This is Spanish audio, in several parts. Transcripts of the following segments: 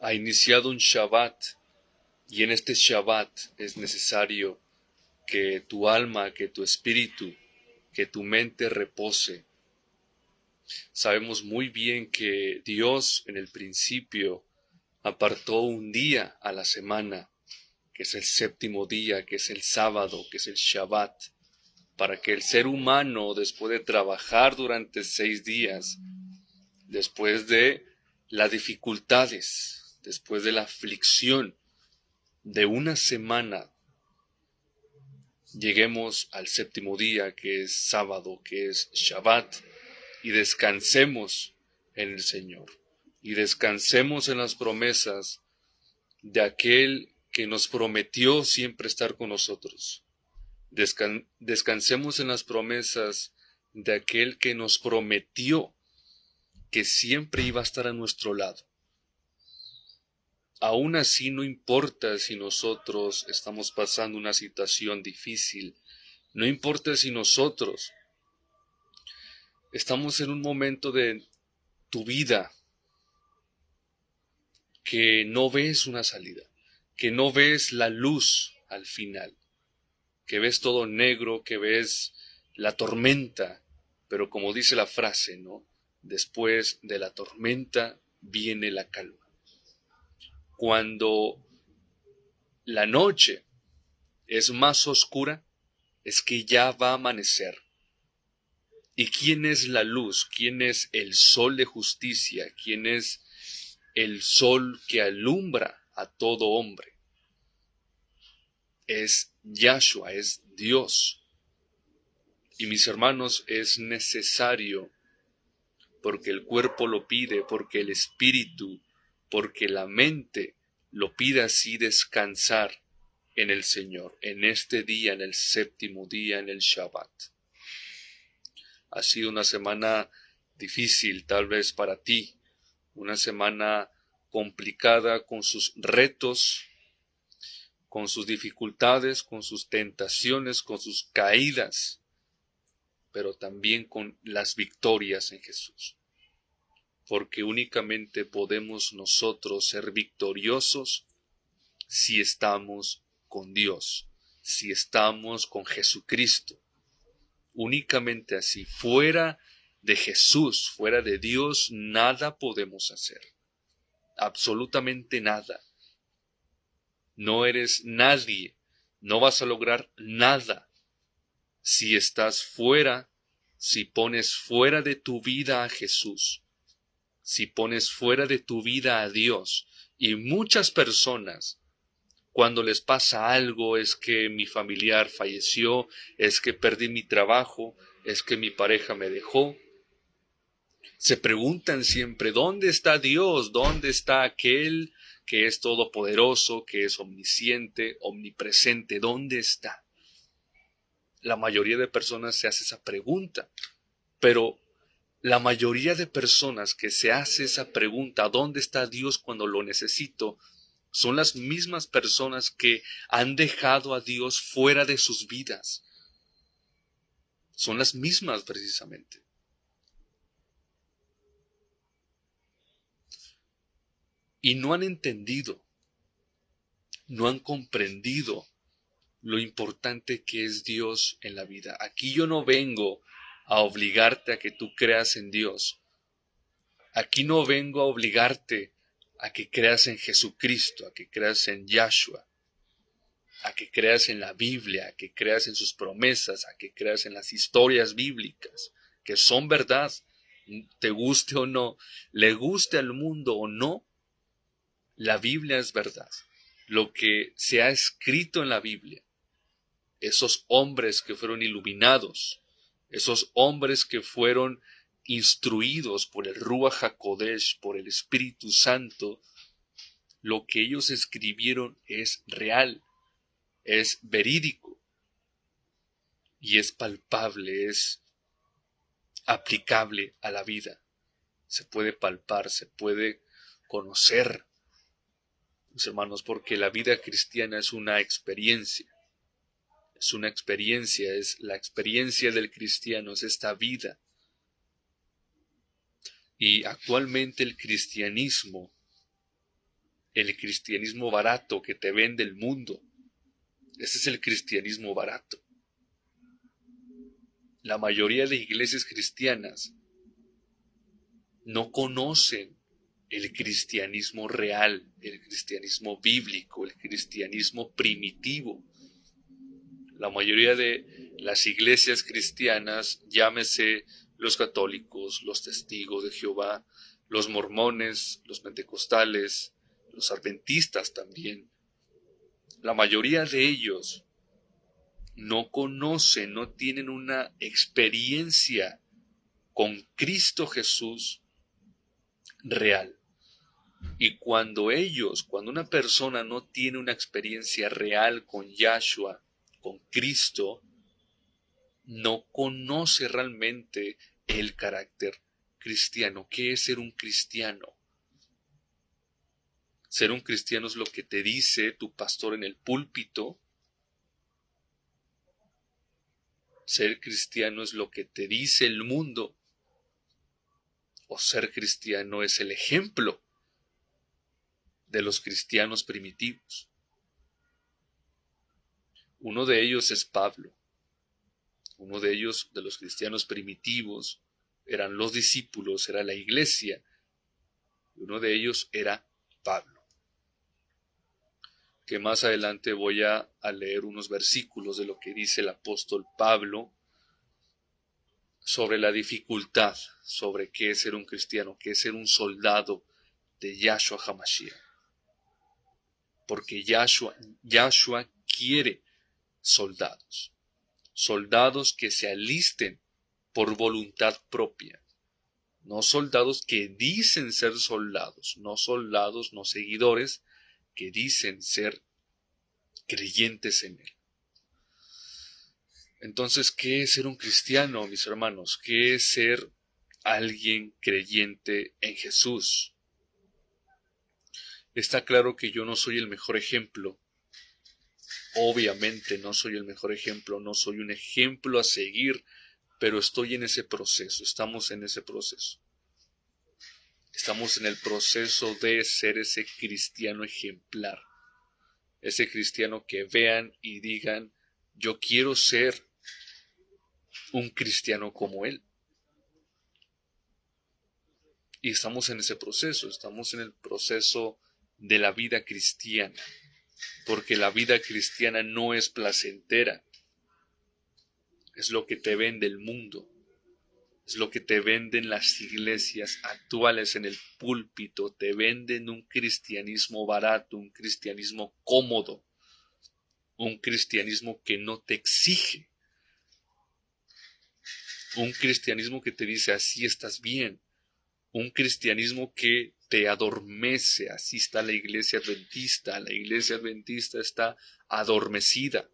ha iniciado un Shabbat, y en este Shabbat es necesario que tu alma, que tu espíritu, que tu mente repose. Sabemos muy bien que Dios en el principio apartó un día a la semana, que es el séptimo día, que es el sábado, que es el Shabbat, para que el ser humano, después de trabajar durante 6 días, después de las dificultades, después de la aflicción de una semana, lleguemos al séptimo día, que es sábado, que es Shabbat, y descansemos en el Señor, y descansemos en las promesas de aquel que nos prometió siempre estar con nosotros. Descansemos en las promesas de aquel que nos prometió que siempre iba a estar a nuestro lado. Aún así, no importa si nosotros estamos pasando una situación difícil, no importa si nosotros estamos en un momento de tu vida que no ves una salida, que no ves la luz al final, que ves todo negro, que ves la tormenta, pero como dice la frase, ¿no? Después de la tormenta viene la calma. Cuando la noche es más oscura, es que ya va a amanecer. ¿Y quién es la luz? ¿Quién es el sol de justicia? ¿Quién es el sol que alumbra a todo hombre? Es Yahshua, es Dios. Y mis hermanos, es necesario, porque el cuerpo lo pide, porque el espíritu, porque la mente lo pide así, descansar en el Señor, en este día, en el séptimo día, en el Shabbat. Ha sido una semana difícil tal vez para ti, una semana complicada con sus retos, con sus dificultades, con sus tentaciones, con sus caídas, pero también con las victorias en Jesús. Porque únicamente podemos nosotros ser victoriosos si estamos con Dios, si estamos con Jesucristo. Únicamente así, fuera de Jesús, fuera de Dios, nada podemos hacer. Absolutamente nada. No eres nadie, no vas a lograr nada si estás fuera, si pones fuera de tu vida a Jesús, si pones fuera de tu vida a Dios. Y muchas personas, cuando les pasa algo, es que mi familiar falleció, es que perdí mi trabajo, es que mi pareja me dejó, se preguntan siempre, ¿dónde está Dios? ¿Dónde está aquel que es todopoderoso, que es omnisciente, omnipresente? ¿Dónde está? La mayoría de personas se hace esa pregunta, pero la mayoría de personas que se hace esa pregunta, ¿dónde está Dios cuando lo necesito?, son las mismas personas que han dejado a Dios fuera de sus vidas. Son las mismas precisamente. Y no han entendido, no han comprendido lo importante que es Dios en la vida. Aquí yo no vengo a obligarte a que tú creas en Dios. Aquí no vengo a obligarte a que creas en Jesucristo, a que creas en Yahshua, a que creas en la Biblia, a que creas en sus promesas, a que creas en las historias bíblicas, que son verdad, te guste o no, le guste al mundo o no, la Biblia es verdad. Lo que se ha escrito en la Biblia, esos hombres que fueron iluminados, esos hombres que fueron instruidos por el Ruach HaKodesh, por el Espíritu Santo, lo que ellos escribieron es real, es verídico y es palpable, es aplicable a la vida. Se puede palpar, se puede conocer, mis hermanos, porque la vida cristiana es una experiencia. Es una experiencia, es la experiencia del cristiano, es esta vida. Y actualmente el cristianismo el cristianismo barato que te vende el mundo. Ese es el cristianismo barato. La mayoría de iglesias cristianas no conocen el cristianismo real, el cristianismo bíblico, el cristianismo primitivo. La mayoría de las iglesias cristianas, llámese los católicos, los testigos de Jehová, los mormones, los pentecostales, los adventistas también, la mayoría de ellos no conocen, no tienen una experiencia con Cristo Jesús real. Y cuando una persona no tiene una experiencia real con Yahshua, con Cristo, no conoce realmente el carácter cristiano. ¿Qué es ser un cristiano? Ser un cristiano es lo que te dice tu pastor en el púlpito. Ser cristiano es lo que te dice el mundo. O ser cristiano es el ejemplo de los cristianos primitivos. Uno de ellos es Pablo. Uno de ellos, de los cristianos primitivos, eran los discípulos, era la iglesia. Uno de ellos era Pablo. Que más adelante voy a leer unos versículos de lo que dice el apóstol Pablo sobre la dificultad, sobre qué es ser un cristiano, qué es ser un soldado de Yahshua HaMashiach. Porque Yahshua quiere soldados que se alisten por voluntad propia, no soldados que dicen ser soldados, no soldados, no seguidores que dicen ser creyentes en él. Entonces, ¿qué es ser un cristiano, mis hermanos? ¿Qué es ser alguien creyente en Jesús? Está claro que yo no soy el mejor ejemplo. Obviamente no soy el mejor ejemplo, no soy un ejemplo a seguir, pero estoy en ese proceso, estamos en ese proceso. Estamos en el proceso de ser ese cristiano ejemplar, ese cristiano que vean y digan, yo quiero ser un cristiano como él. Y estamos en ese proceso, estamos en el proceso de la vida cristiana, porque la vida cristiana no es placentera, es lo que te vende el mundo, es lo que te venden las iglesias actuales en el púlpito, te venden un cristianismo barato, un cristianismo cómodo, un cristianismo que no te exige, un cristianismo que te dice así estás bien, un cristianismo que te adormece. Así está la iglesia adventista está adormecida.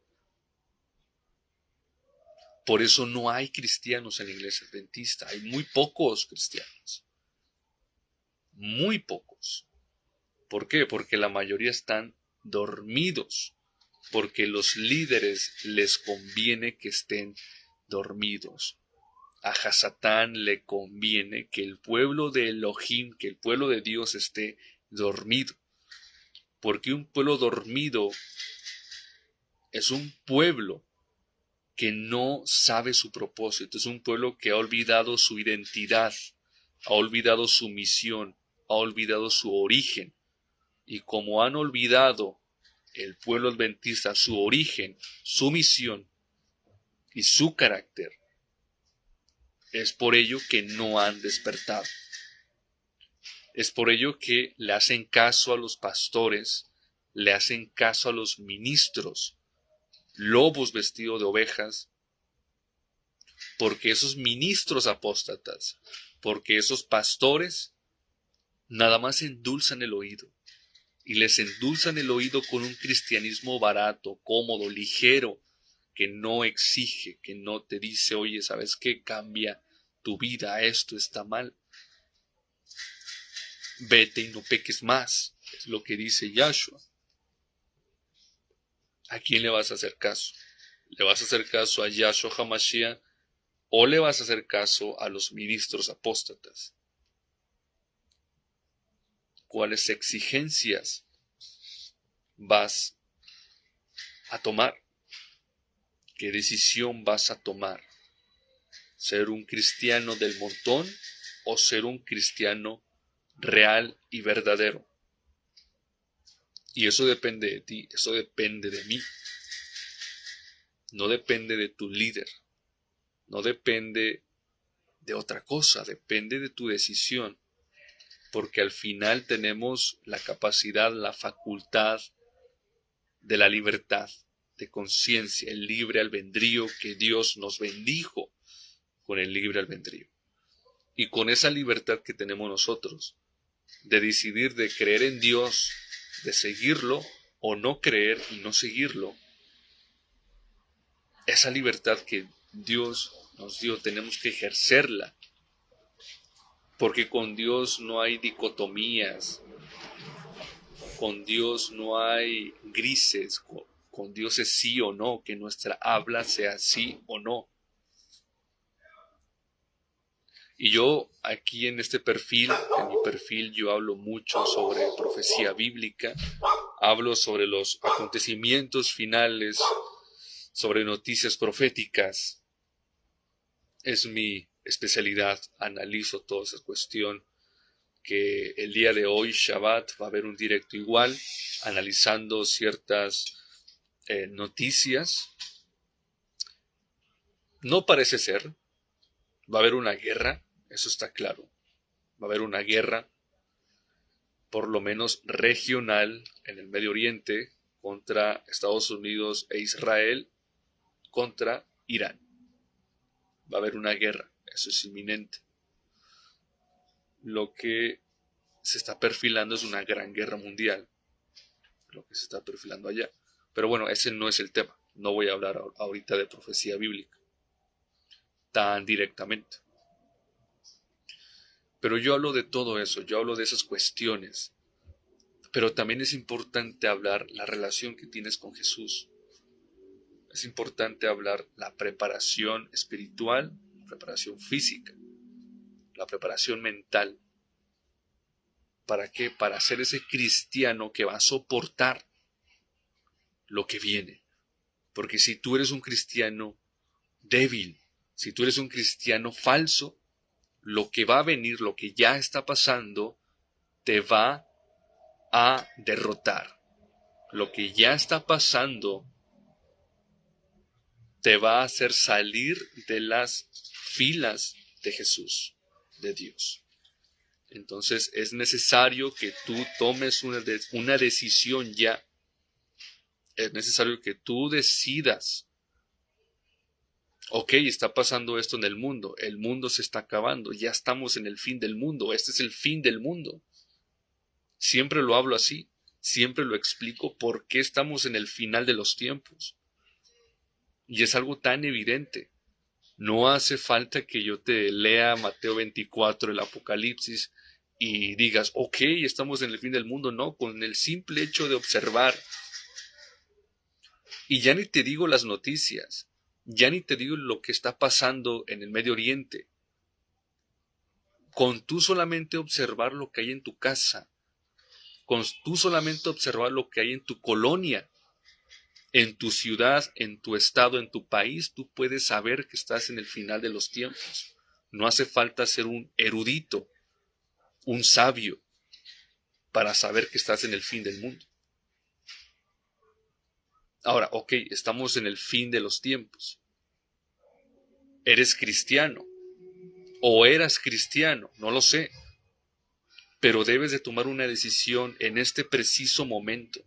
Por eso no hay cristianos en la iglesia adventista, hay muy pocos cristianos, muy pocos. ¿Por qué? Porque la mayoría están dormidos, porque los líderes les conviene que estén dormidos. A Hasatán le conviene que el pueblo de Elohim, que el pueblo de Dios esté dormido. Porque un pueblo dormido es un pueblo que no sabe su propósito, es un pueblo que ha olvidado su identidad, ha olvidado su misión, ha olvidado su origen. Y como han olvidado el pueblo adventista su origen, su misión y su carácter, es por ello que no han despertado. Es por ello que le hacen caso a los pastores, le hacen caso a los ministros, lobos vestidos de ovejas, porque esos ministros apóstatas, porque esos pastores nada más endulzan el oído, y les endulzan el oído con un cristianismo barato, cómodo, ligero, que no exige, que no te dice, oye, ¿sabes qué? Cambia tu vida, esto está mal. Vete y no peques más, es lo que dice Yahshua. ¿A quién le vas a hacer caso? ¿Le vas a hacer caso a Yahshua HaMashiach o le vas a hacer caso a los ministros apóstatas? ¿Cuáles exigencias vas a tomar? ¿Qué decisión vas a tomar? ¿Ser un cristiano del montón o ser un cristiano real y verdadero? Y eso depende de ti, eso depende de mí. No depende de tu líder, no depende de otra cosa, depende de tu decisión. Porque al final tenemos la capacidad, la facultad de la libertad, de conciencia, el libre albedrío que Dios nos bendijo con el libre albedrío. Y con esa libertad que tenemos nosotros, de decidir de creer en Dios, de seguirlo o no creer y no seguirlo, esa libertad que Dios nos dio, tenemos que ejercerla. Porque con Dios no hay dicotomías, con Dios no hay grises, con Dios es sí o no, que nuestra habla sea sí o no. Y yo aquí en este perfil, en mi perfil, yo hablo mucho sobre profecía bíblica, hablo sobre los acontecimientos finales, sobre noticias proféticas. Es mi especialidad, analizo toda esa cuestión, que el día de hoy, Shabbat, va a haber un directo igual, analizando ciertas noticias. No parece ser, va a haber una guerra, eso está claro. Va a haber una guerra, por lo menos regional, en el Medio Oriente, contra Estados Unidos e Israel, contra Irán. Va a haber una guerra, eso es inminente. Lo que se está perfilando es una gran guerra mundial, lo que se está perfilando allá. Pero bueno, ese no es el tema. No voy a hablar ahorita de profecía bíblica tan directamente. Pero yo hablo de todo eso, yo hablo de esas cuestiones. Pero también es importante hablar la relación que tienes con Jesús. Es importante hablar la preparación espiritual, la preparación física, la preparación mental. ¿Para qué? Para ser ese cristiano que va a soportar lo que viene. Porque si tú eres un cristiano débil, si tú eres un cristiano falso, lo que va a venir, lo que ya está pasando, te va a derrotar. Lo que ya está pasando te va a hacer salir de las filas de Jesús, de Dios. Entonces es necesario que tú tomes una decisión ya. Es necesario que tú decidas. Ok, está pasando esto en el mundo se está acabando, ya estamos en el fin del mundo, este es el fin del mundo. Siempre lo hablo así, siempre lo explico por qué estamos en el final de los tiempos. Y es algo tan evidente. No hace falta que yo te lea Mateo 24, el Apocalipsis, y digas, ok, estamos en el fin del mundo. No, con el simple hecho de observar. Y ya ni te digo las noticias, ya ni te digo lo que está pasando en el Medio Oriente. Con tú solamente observar lo que hay en tu casa, con tú solamente observar lo que hay en tu colonia, en tu ciudad, en tu estado, en tu país, tú puedes saber que estás en el final de los tiempos. No hace falta ser un erudito, un sabio, para saber que estás en el fin del mundo. Ahora, ok, estamos en el fin de los tiempos. ¿Eres cristiano? ¿O eras cristiano? No lo sé. Pero debes de tomar una decisión en este preciso momento.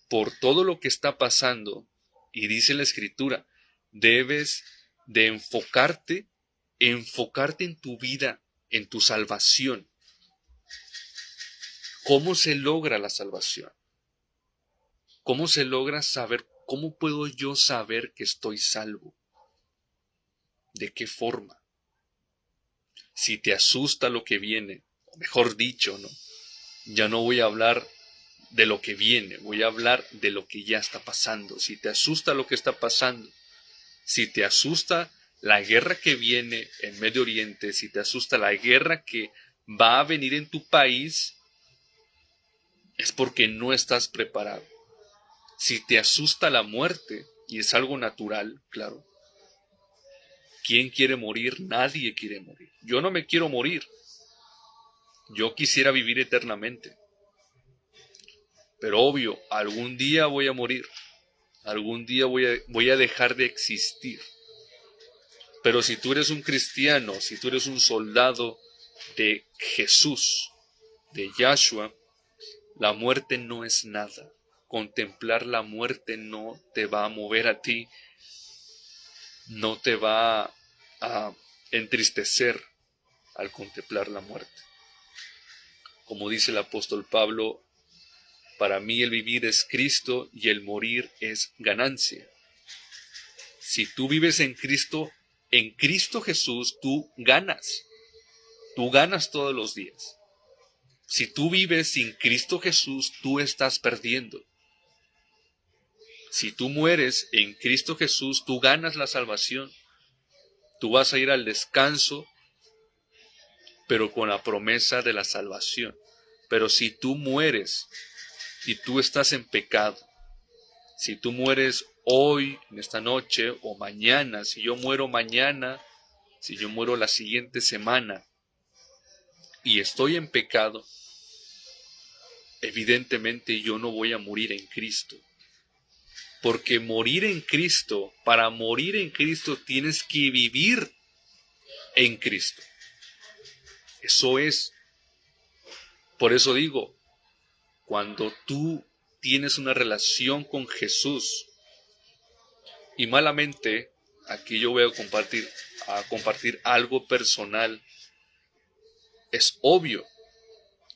Por todo lo que está pasando, y dice la Escritura, debes de enfocarte en tu vida, en tu salvación. ¿Cómo se logra la salvación? ¿Cómo se logra saber? ¿Cómo puedo yo saber que estoy salvo? ¿De qué forma? Si te asusta lo que viene, o mejor dicho, ¿no? Ya no voy a hablar de lo que viene, voy a hablar de lo que ya está pasando. Si te asusta lo que está pasando, si te asusta la guerra que viene en Medio Oriente, si te asusta la guerra que va a venir en tu país, es porque no estás preparado. Si te asusta la muerte, y es algo natural, claro, ¿quién quiere morir? Nadie quiere morir. Yo no me quiero morir. Yo quisiera vivir eternamente. Pero obvio, algún día voy a morir. Algún día voy a dejar de existir. Pero si tú eres un cristiano, si tú eres un soldado de Jesús, de Yahshua, la muerte no es nada. Contemplar la muerte no te va a mover a ti, no te va a entristecer al contemplar la muerte. Como dice el apóstol Pablo, para mí el vivir es Cristo y el morir es ganancia. Si tú vives en Cristo Jesús, tú ganas todos los días. Si tú vives sin Cristo Jesús, tú estás perdiendo. Si tú mueres en Cristo Jesús, tú ganas la salvación. Tú vas a ir al descanso, pero con la promesa de la salvación. Pero si tú mueres y tú estás en pecado, si tú mueres hoy, en esta noche o mañana, si yo muero mañana, si yo muero la siguiente semana y estoy en pecado, evidentemente yo no voy a morir en Cristo. Porque para morir en Cristo tienes que vivir en Cristo. Eso es. Por eso digo, cuando tú tienes una relación con Jesús, y malamente, aquí yo voy a compartir algo personal, es obvio.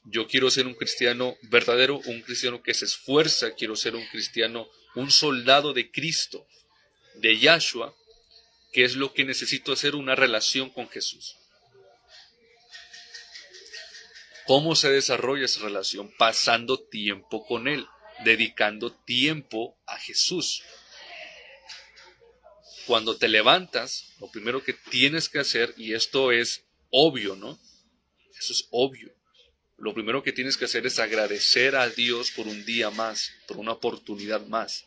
Yo quiero ser un cristiano verdadero, un cristiano que se esfuerza, quiero ser un cristiano, un soldado de Cristo, de Yahshua, que es lo que necesito hacer, una relación con Jesús. ¿Cómo se desarrolla esa relación? Pasando tiempo con Él, dedicando tiempo a Jesús. Cuando te levantas, lo primero que tienes que hacer, y esto es obvio, ¿no? Eso es obvio. Lo primero que tienes que hacer es agradecer a Dios por un día más, por una oportunidad más.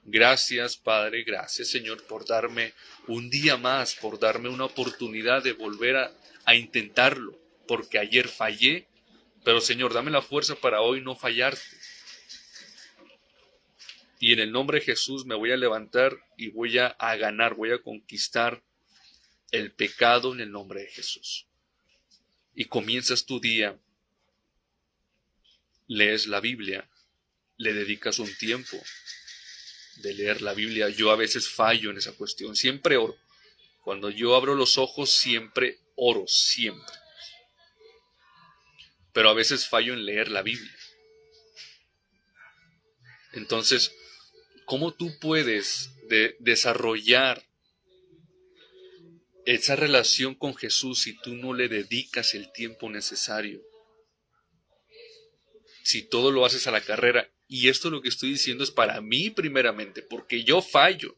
Gracias, Padre, gracias, Señor, por darme un día más, por darme una oportunidad de volver a intentarlo, porque ayer fallé, pero Señor, dame la fuerza para hoy no fallarte. Y en el nombre de Jesús me voy a levantar y voy a ganar, voy a conquistar el pecado en el nombre de Jesús. Y comienzas tu día, lees la Biblia, le dedicas un tiempo de leer la Biblia. Yo a veces fallo en esa cuestión, siempre oro. Cuando yo abro los ojos siempre oro, siempre. Pero a veces fallo en leer la Biblia. Entonces, ¿cómo tú puedes desarrollar esa relación con Jesús si tú no le dedicas el tiempo necesario? Si todo lo haces a la carrera. Y esto lo que estoy diciendo es para mí primeramente, porque yo fallo.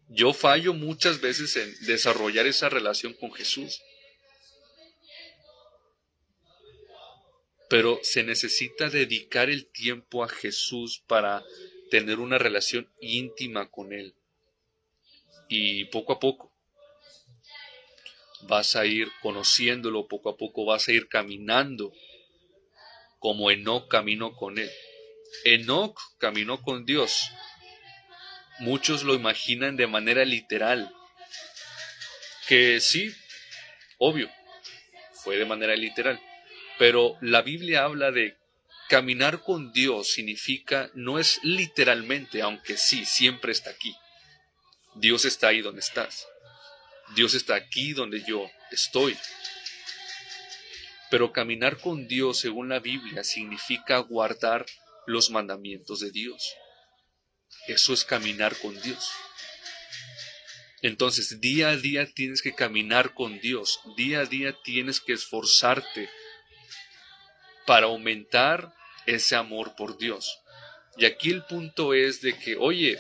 Yo fallo muchas veces en desarrollar esa relación con Jesús. Pero se necesita dedicar el tiempo a Jesús para tener una relación íntima con Él. Y poco a poco vas a ir conociéndolo, poco a poco vas a ir caminando como Enoc caminó con Él. Enoc caminó con Dios. Muchos lo imaginan de manera literal, que sí, obvio, fue de manera literal, pero la Biblia habla de caminar con Dios, significa, no es literalmente, aunque sí, siempre está aquí. Dios está ahí donde estás. Dios está aquí donde yo estoy. Pero caminar con Dios, según la Biblia, significa guardar los mandamientos de Dios. Eso es caminar con Dios. Entonces, día a día tienes que caminar con Dios. Día a día tienes que esforzarte para aumentar ese amor por Dios. Y aquí el punto es de que, oye,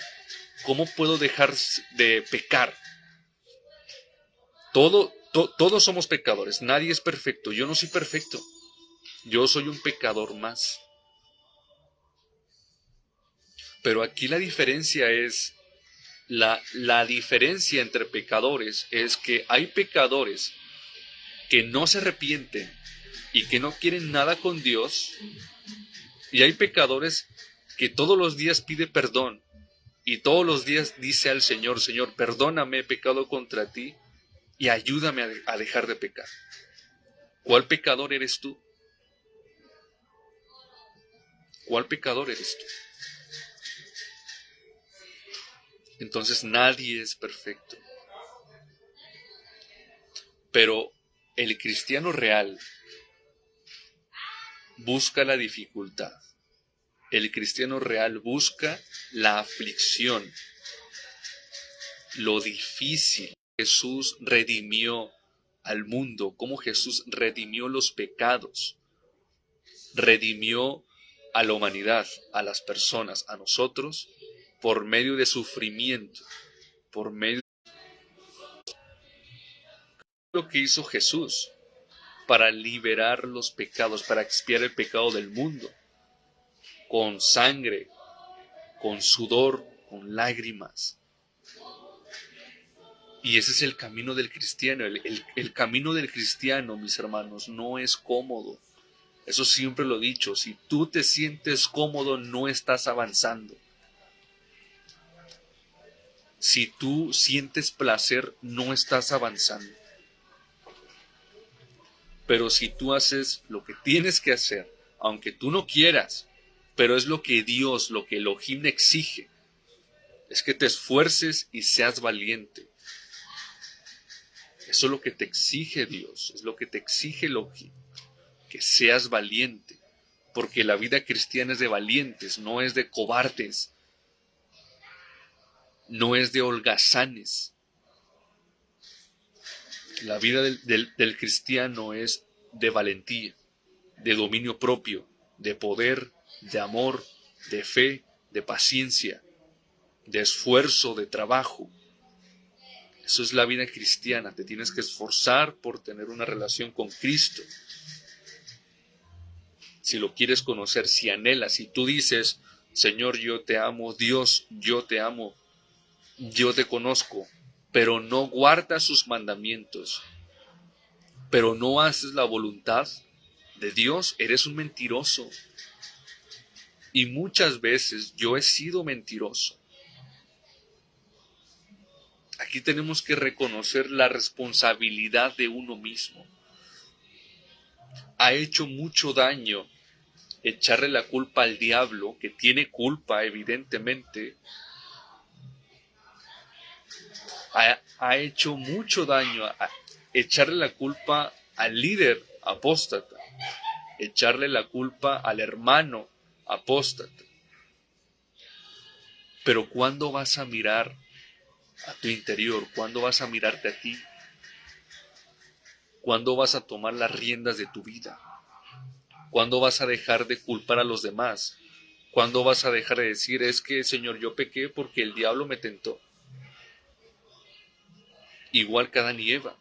¿cómo puedo dejar de pecar? Todos somos pecadores. Nadie es perfecto. Yo no soy perfecto. Yo soy un pecador más. Pero aquí la diferencia es, la diferencia entre pecadores es que hay pecadores que no se arrepienten y que no quieren nada con Dios, y hay pecadores que todos los días pide perdón y todos los días dice al Señor: Señor, perdóname, he pecado contra ti y ayúdame a dejar de pecar. ¿Cuál pecador eres tú? ¿Cuál pecador eres tú? Entonces nadie es perfecto. Pero el cristiano real busca la dificultad. El cristiano real busca la aflicción, lo difícil. Jesús redimió al mundo, cómo Jesús redimió los pecados, redimió a la humanidad, a las personas, a nosotros, por medio de sufrimiento, por medio de lo que hizo Jesús para liberar los pecados, para expiar el pecado del mundo, con sangre, con sudor, con lágrimas. Y ese es el camino del cristiano. El camino del cristiano, mis hermanos, no es cómodo. Eso siempre lo he dicho. Si tú te sientes cómodo, no estás avanzando. Si tú sientes placer, no estás avanzando. Pero si tú haces lo que tienes que hacer, aunque tú no quieras, pero es lo que Dios, lo que Elohim exige, es que te esfuerces y seas valiente. Eso es lo que te exige Dios, es lo que te exige Elohim, que seas valiente, porque la vida cristiana es de valientes, no es de cobardes, no es de holgazanes. La vida del cristiano es de valentía, de dominio propio, de poder, de amor, de fe, de paciencia, de esfuerzo, de trabajo. Eso es la vida cristiana. Te tienes que esforzar por tener una relación con Cristo. Si lo quieres conocer, si anhelas, si tú dices: Señor, yo te amo, Dios, yo te amo, yo te conozco, pero no guardas sus mandamientos, pero no haces la voluntad de Dios, eres un mentiroso. Y muchas veces yo he sido mentiroso. Aquí tenemos que reconocer la responsabilidad de uno mismo. Ha hecho mucho daño echarle la culpa al diablo, que tiene culpa evidentemente. Ha hecho mucho daño echarle la culpa al líder apóstata, echarle la culpa al hermano apóstata. Pero ¿cuándo vas a mirar a tu interior? ¿Cuándo vas a mirarte a ti? ¿Cuándo vas a tomar las riendas de tu vida? ¿Cuándo vas a dejar de culpar a los demás? ¿Cuándo vas a dejar de decir: es que, Señor, yo pequé porque el diablo me tentó? Igual que Adán y Eva,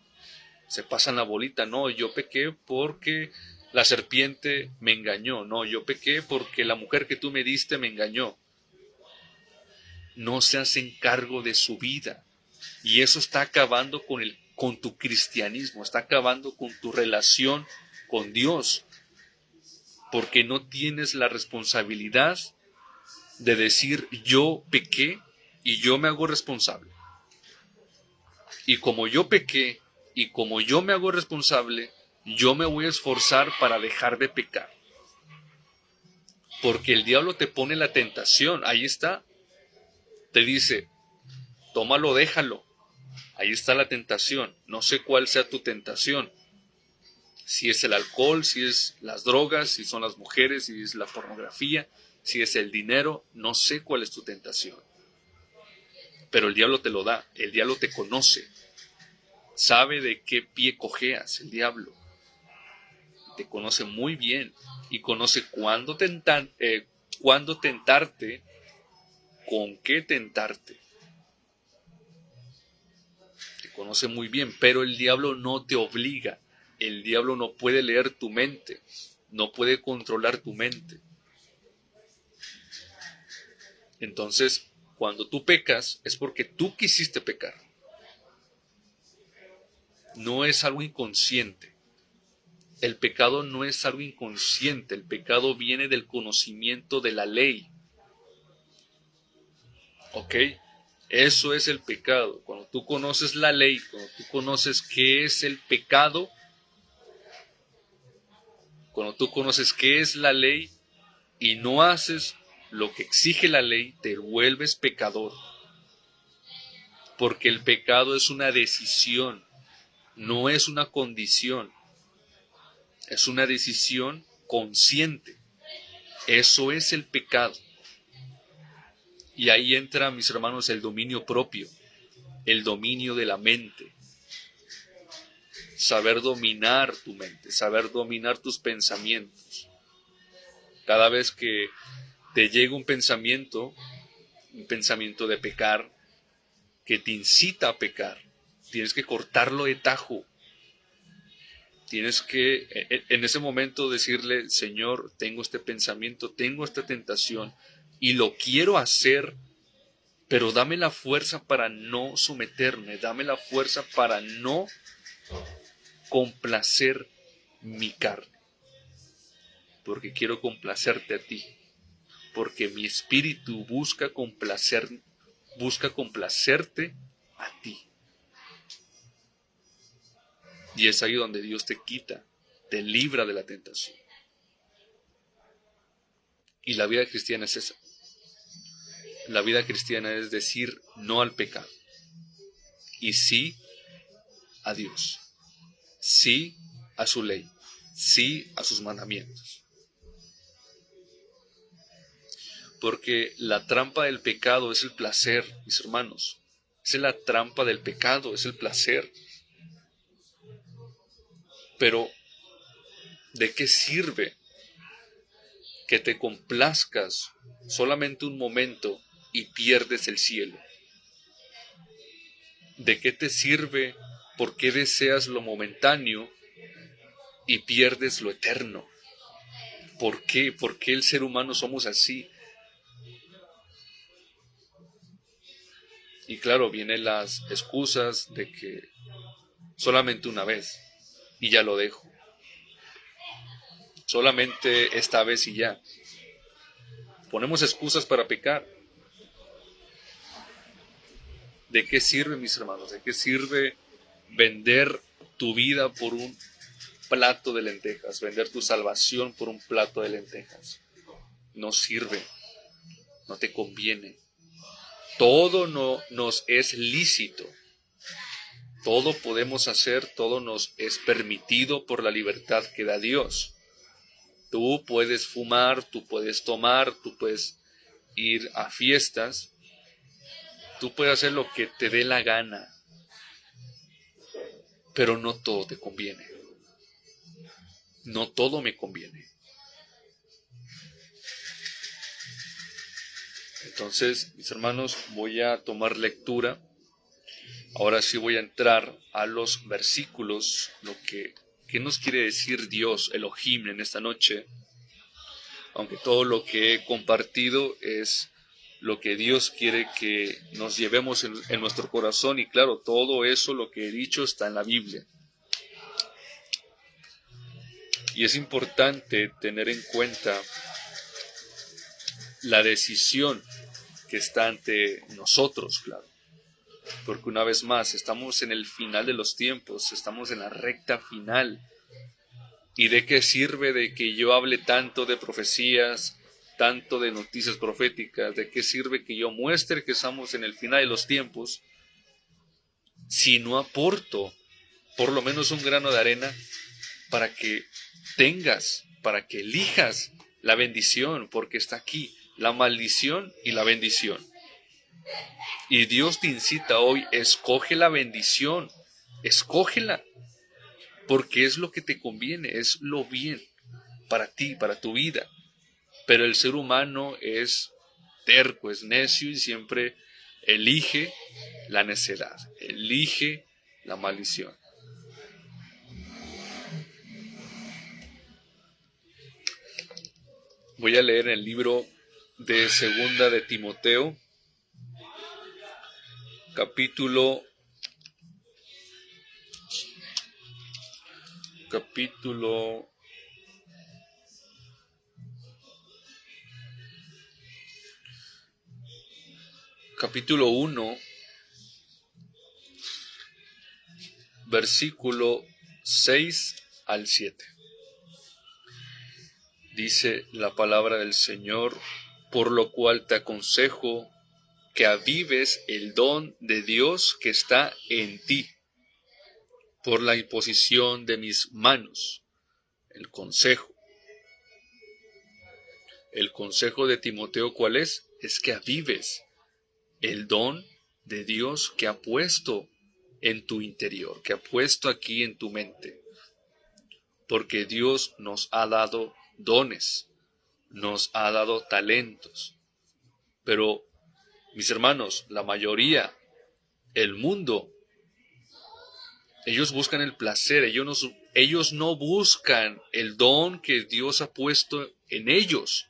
se pasan la bolita: no, yo pequé porque la serpiente me engañó, no, yo pequé porque la mujer que tú me diste me engañó. No se hacen cargo de su vida, y eso está acabando con tu cristianismo, está acabando con tu relación con Dios, porque no tienes la responsabilidad de decir: yo pequé y yo me hago responsable. Y como yo pequé y como yo me hago responsable, yo me voy a esforzar para dejar de pecar. Porque el diablo te pone la tentación, ahí está. Te dice: tómalo, déjalo. Ahí está la tentación. No sé cuál sea tu tentación. Si es el alcohol, si es las drogas, si son las mujeres, si es la pornografía, si es el dinero, no sé cuál es tu tentación. Pero el diablo te lo da, el diablo te conoce. Sabe de qué pie cojeas el diablo. Te conoce muy bien y conoce cuándo tentarte, con qué tentarte. Te conoce muy bien, pero el diablo no te obliga. El diablo no puede leer tu mente, no puede controlar tu mente. Entonces, cuando tú pecas, es porque tú quisiste pecar. No es algo inconsciente. El pecado no es algo inconsciente. El pecado viene del conocimiento de la ley. ¿Ok? Eso es el pecado. Cuando tú conoces la ley, cuando tú conoces qué es el pecado, cuando tú conoces qué es la ley y no haces lo que exige la ley, te vuelves pecador. Porque el pecado es una decisión, no es una condición. Es una decisión consciente. Eso es el pecado. Y ahí entra, mis hermanos, el dominio propio, el dominio de la mente. Saber dominar tu mente, saber dominar tus pensamientos. Cada vez que te llega un pensamiento de pecar, que te incita a pecar, tienes que cortarlo de tajo. Tienes que en ese momento decirle, Señor, tengo este pensamiento, tengo esta tentación y lo quiero hacer, pero dame la fuerza para no someterme, dame la fuerza para no complacer mi carne, porque quiero complacerte a ti, porque mi espíritu busca complacerte a ti. Y es ahí donde Dios te quita, te libra de la tentación. Y la vida cristiana es esa. La vida cristiana es decir no al pecado y sí a Dios, sí a su ley, sí a sus mandamientos. Porque la trampa del pecado es el placer, mis hermanos. Esa es la trampa del pecado, es el placer. Pero, ¿de qué sirve que te complazcas solamente un momento y pierdes el cielo? ¿De qué te sirve? ¿Por qué deseas lo momentáneo y pierdes lo eterno? ¿Por qué? ¿Por qué el ser humano somos así? Y claro, vienen las excusas de que solamente una vez y ya lo dejo. Solamente esta vez y ya. Ponemos excusas para pecar. ¿De qué sirve, mis hermanos? ¿De qué sirve vender tu vida por un plato de lentejas? Vender tu salvación por un plato de lentejas. No sirve. No te conviene. Todo no nos es lícito. Todo podemos hacer, todo nos es permitido por la libertad que da Dios. Tú puedes fumar, tú puedes tomar, tú puedes ir a fiestas, tú puedes hacer lo que te dé la gana, pero no todo te conviene. No todo me conviene. Entonces, mis hermanos, voy a tomar lectura. Ahora sí voy a entrar a los versículos, ¿qué nos quiere decir Dios, Elohim, en esta noche? Aunque todo lo que he compartido es lo que Dios quiere que nos llevemos en nuestro corazón, y claro, todo eso, lo que he dicho, está en la Biblia. Y es importante tener en cuenta la decisión que está ante nosotros, claro. Porque una vez más, estamos en el final de los tiempos, estamos en la recta final. ¿Y de qué sirve de que yo hable tanto de profecías, tanto de noticias proféticas? ¿De qué sirve que yo muestre que estamos en el final de los tiempos si no aporto por lo menos un grano de arena para que tengas, para que elijas la bendición? Porque está aquí la maldición y la bendición. Y Dios te incita hoy, escoge la bendición, escógela, porque es lo que te conviene, es lo bien para ti, para tu vida. Pero el ser humano es terco, es necio y siempre elige la necedad, elige la maldición. Voy a leer el libro de segunda de Timoteo, capítulo 1, versículo 6 al 7. Dice la palabra del Señor: por lo cual te aconsejo que avives el don de Dios que está en ti, por la imposición de mis manos. El consejo de Timoteo, ¿cuál es? Es que avives el don de Dios que ha puesto en tu interior, que ha puesto aquí en tu mente. Porque Dios nos ha dado dones, nos ha dado talentos. Pero, mis hermanos, la mayoría, el mundo, ellos buscan el placer, ellos no buscan el don que Dios ha puesto en ellos.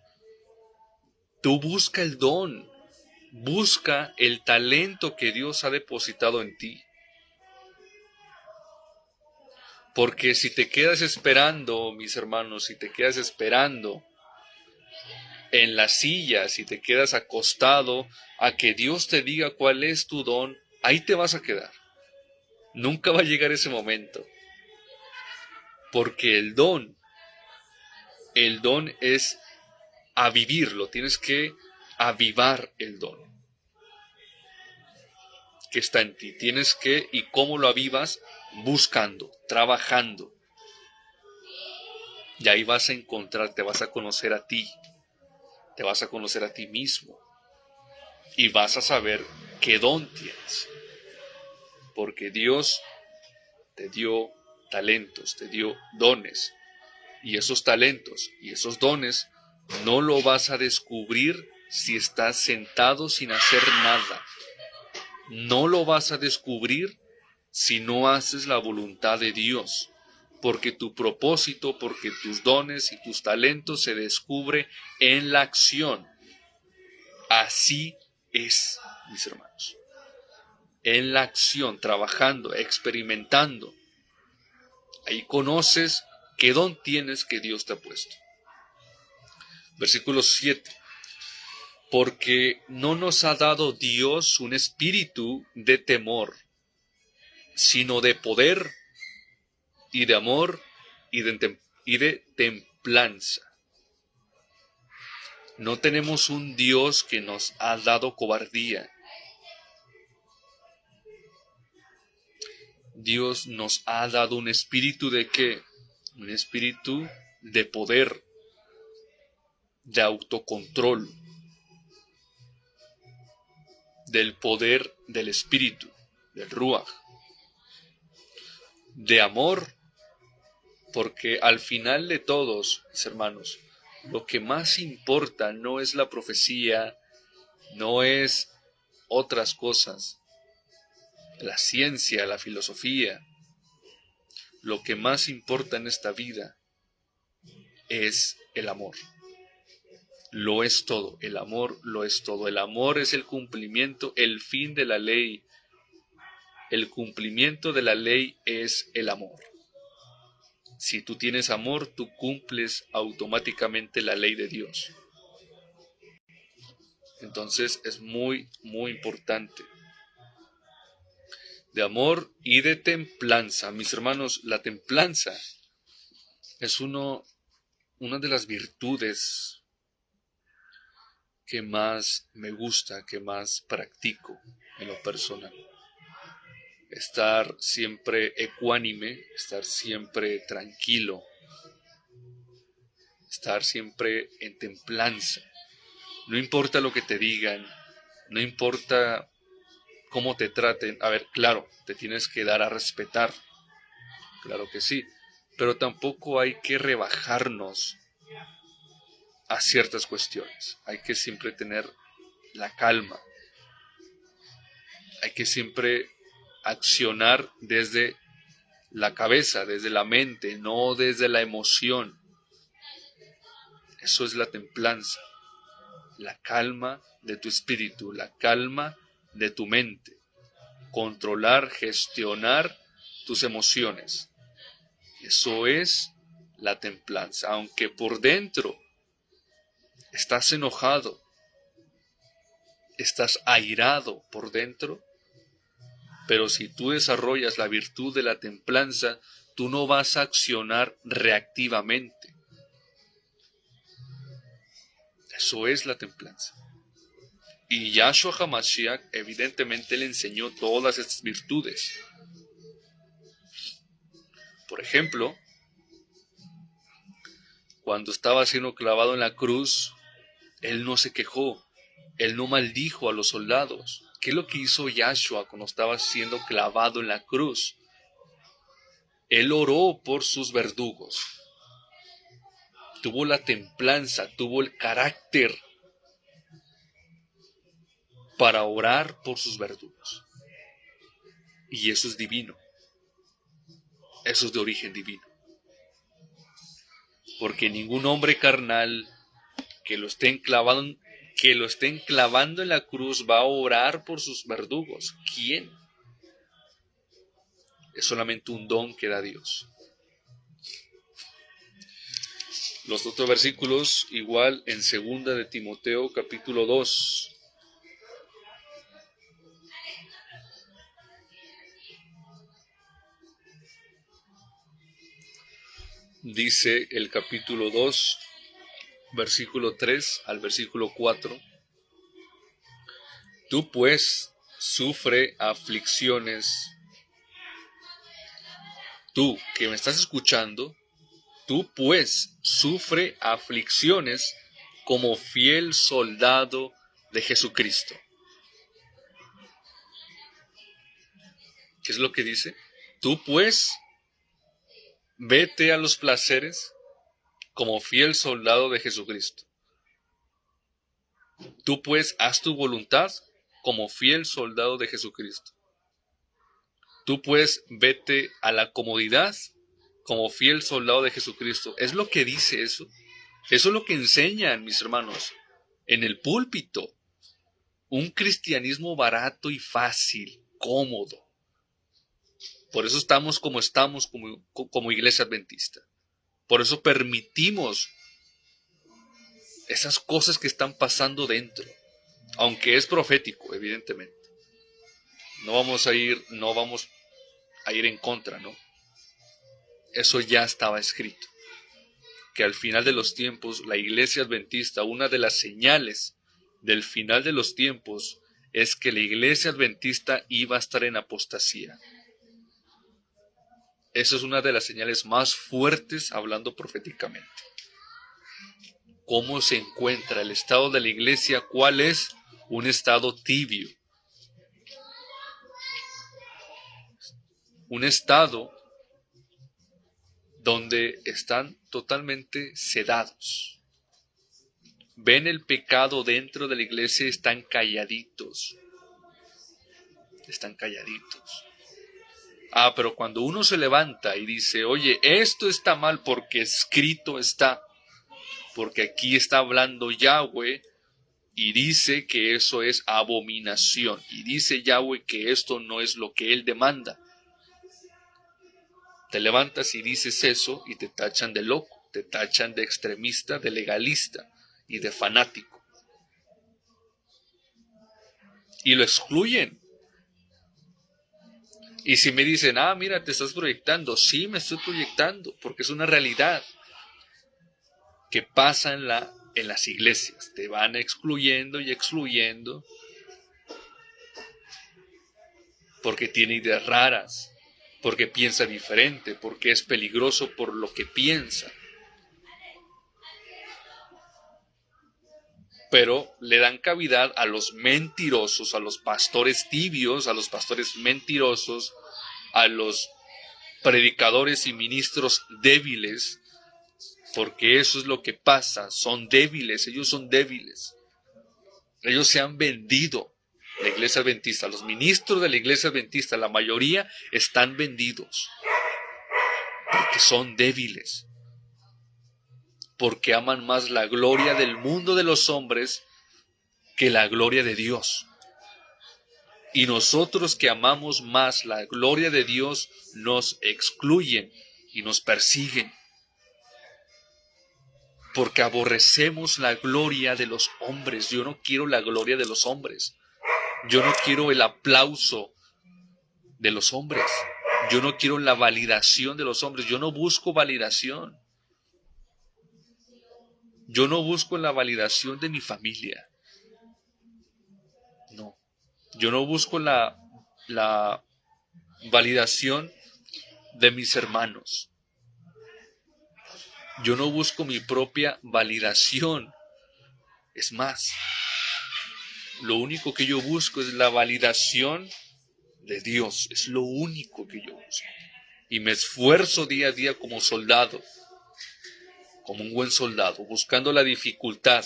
Tú busca el don, busca el talento que Dios ha depositado en ti. Porque si te quedas esperando, mis hermanos, si te quedas esperando en la silla, si te quedas acostado a que Dios te diga cuál es tu don, ahí te vas a quedar. Nunca va a llegar ese momento. Porque el don es a vivirlo, tienes que avivar el don que está en ti. Tienes que, ¿y cómo lo avivas? Buscando, trabajando. Y ahí vas a encontrar, te vas a conocer a ti, te vas a conocer a ti mismo y vas a saber qué don tienes. Porque Dios te dio talentos, te dio dones. Y esos talentos y esos dones no lo vas a descubrir si estás sentado sin hacer nada. No lo vas a descubrir si no haces la voluntad de Dios. Porque tu propósito, porque tus dones y tus talentos se descubre en la acción. Así es, mis hermanos. En la acción, trabajando, experimentando. Ahí conoces qué don tienes que Dios te ha puesto. Versículo 7. Porque no nos ha dado Dios un espíritu de temor, sino de poder y de amor y de templanza. No tenemos un Dios que nos ha dado cobardía. Dios nos ha dado un espíritu ¿de qué? Un espíritu de poder, de autocontrol, del poder del espíritu, del Ruach, de amor, porque al final de todos, mis hermanos, lo que más importa no es la profecía, no es otras cosas, la ciencia, la filosofía. Lo que más importa en esta vida es el amor. Lo es todo, el amor lo es todo. El amor es el cumplimiento, el fin de la ley. El cumplimiento de la ley es el amor. Si tú tienes amor, tú cumples automáticamente la ley de Dios. Entonces es muy, muy importante. De amor y de templanza. Mis hermanos, la templanza es una de las virtudes que más me gusta, que más practico en lo personal. Estar siempre ecuánime, estar siempre tranquilo, estar siempre en templanza. No importa lo que te digan, no importa cómo te traten. A ver, claro, te tienes que dar a respetar, claro que sí, pero tampoco hay que rebajarnos a ciertas cuestiones. Hay que siempre tener la calma. Hay que siempre accionar desde la cabeza, desde la mente, no desde la emoción. Eso es la templanza. la calma de tu espíritu, la calma de tu mente, controlar, gestionar tus emociones. Eso es la templanza. Aunque por dentro estás enojado, estás airado por dentro, pero si tú desarrollas la virtud de la templanza, tú no vas a accionar reactivamente. Eso es la templanza. Y Yahshua HaMashiach evidentemente le enseñó todas estas virtudes. Por ejemplo, cuando estaba siendo clavado en la cruz, él no se quejó, él no maldijo a los soldados. ¿Qué es lo que hizo Yahshua cuando estaba siendo clavado en la cruz? Él oró por sus verdugos. Tuvo la templanza, tuvo el carácter para orar por sus verdugos. Y eso es divino. Eso es de origen divino. Porque ningún hombre carnal que lo estén clavando en la cruz va a orar por sus verdugos. ¿Quién? Es solamente un don que da Dios. Los otros versículos, igual en 2 de Timoteo, capítulo 2. Dice el capítulo 2, versículo 3 al versículo 4. Tú pues sufre aflicciones. Tú que me estás escuchando, tú pues sufre aflicciones como fiel soldado de Jesucristo. ¿Qué es lo que dice? Tú pues vete a los placeres como fiel soldado de Jesucristo. Tú pues haz tu voluntad como fiel soldado de Jesucristo. Tú pues vete a la comodidad como fiel soldado de Jesucristo. Es lo que dice eso. Eso es lo que enseñan, mis hermanos, en el púlpito. Un cristianismo barato y fácil, cómodo. Por eso estamos como iglesia adventista. Por eso permitimos esas cosas que están pasando dentro. Aunque es profético, evidentemente. No vamos a ir en contra, ¿no? Eso ya estaba escrito. Que al final de los tiempos, la iglesia adventista, una de las señales del final de los tiempos, es que la iglesia adventista iba a estar en apostasía. Esa es una de las señales más fuertes hablando proféticamente. ¿Cómo se encuentra el estado de la iglesia? ¿Cuál es? Un estado tibio. Un estado donde están totalmente sedados. Ven el pecado dentro de la iglesia y están calladitos. Están calladitos. Pero cuando uno se levanta y dice, oye, esto está mal porque escrito está, porque aquí está hablando Yahweh y dice que eso es abominación, y dice Yahweh que esto no es lo que Él demanda. Te levantas y dices eso y te tachan de loco, te tachan de extremista, de legalista y de fanático. Y lo excluyen. Y si me dicen, mira, te estás proyectando. Sí, me estoy proyectando, porque es una realidad que pasa en las iglesias. Te van excluyendo y excluyendo porque tiene ideas raras, porque piensa diferente, porque es peligroso por lo que piensa. Pero le dan cavidad a los mentirosos, a los pastores tibios, a los pastores mentirosos, a los predicadores y ministros débiles, porque eso es lo que pasa, son débiles, ellos son débiles. Ellos se han vendido, la iglesia adventista, los ministros de la iglesia adventista, la mayoría están vendidos, porque son débiles. Porque aman más la gloria del mundo de los hombres que la gloria de Dios. Y nosotros que amamos más la gloria de Dios nos excluyen y nos persiguen. Porque aborrecemos la gloria de los hombres. Yo no quiero la gloria de los hombres. Yo no quiero el aplauso de los hombres. Yo no quiero la validación de los hombres. Yo no busco validación. Yo no busco la validación de mi familia. No. Yo no busco la validación de mis hermanos. Yo no busco mi propia validación. Es más, lo único que yo busco es la validación de Dios. Es lo único que yo busco. Y me esfuerzo día a día como soldado, como un buen soldado, buscando la dificultad